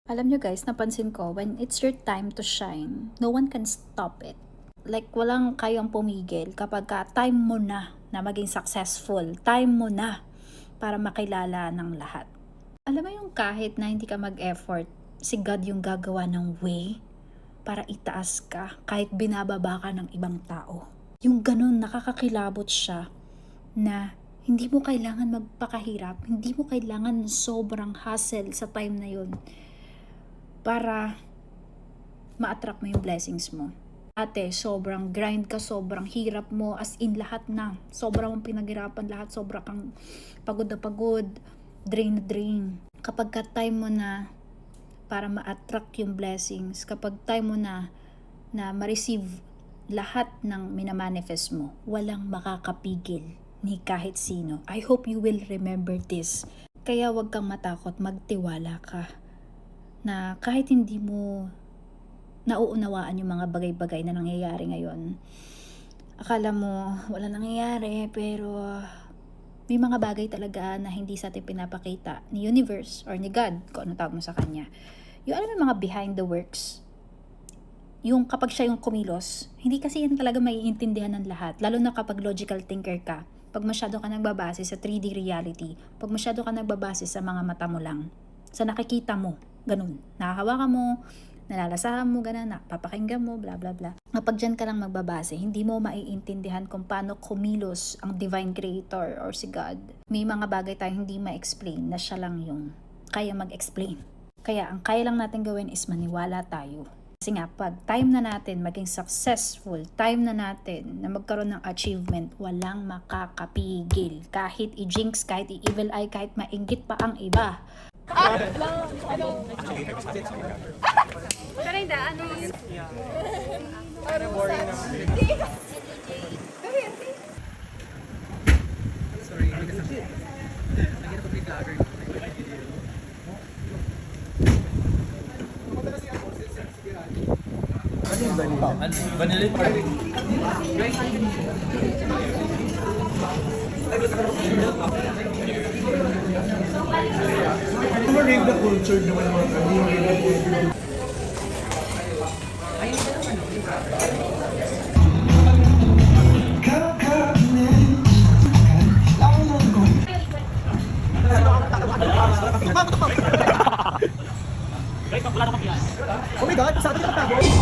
Alam nyo guys, napansin ko, when it's your time to shine, no one can stop it. Like, walang kayang pumigil kapag time mo na maging successful. Time mo na para makilala ng lahat. Alam mo yung kahit na hindi ka mag-effort, si God yung gagawa ng way para itaas ka kahit binababa ka ng ibang tao. Yung ganun, nakakakilabot siya na hindi mo kailangan magpakahirap, hindi mo kailangan sobrang hassle sa time na yun para ma-attract mo yung blessings mo. Ate, sobrang grind ka, sobrang hirap mo, as in lahat na. Sobrang mong pinaghirapan lahat, sobrang kang pagod na pagod, drain na drain. Kapag ka time mo na para ma-attract yung blessings, kapag time mo na ma-receive lahat ng minamanifest mo, walang makakapigil ni kahit sino. I hope you will remember this. Kaya wag kang matakot, magtiwala ka na kahit hindi mo nauunawaan yung mga bagay-bagay na nangyayari ngayon. Akala mo wala nangyayari, pero may mga bagay talaga na hindi sa atin pinapakita ni universe or ni God, kung ano tawag mo sa kanya. Yung alam mo mga behind the works, yung kapag siya yung kumilos, hindi kasi yan talaga maiintindihan ng lahat, lalo na kapag logical thinker ka. Pag masyado ka nagbabase sa 3D reality, pag masyado ka nagbabase sa mga mata mo lang, sa nakikita mo, ganun, nakahawakan mo, nalalasahan mo, ganun, napapakinggan mo, bla bla bla. Kapag dyan ka lang magbabase, hindi mo maiintindihan kung paano kumilos ang divine creator or si God. May mga bagay tayong hindi ma-explain na siya lang yung kaya mag-explain. Kaya ang kaya lang natin gawin is maniwala tayo. Kasi nga, pag time na natin maging successful, time na natin na magkaroon ng achievement, walang makakapigil. Kahit i-jinx, kahit i-evil eye, kahit mainggit pa ang iba. Vanilla party. Rig the culture naman mga kanina. Oh my God, sa atin ka tago.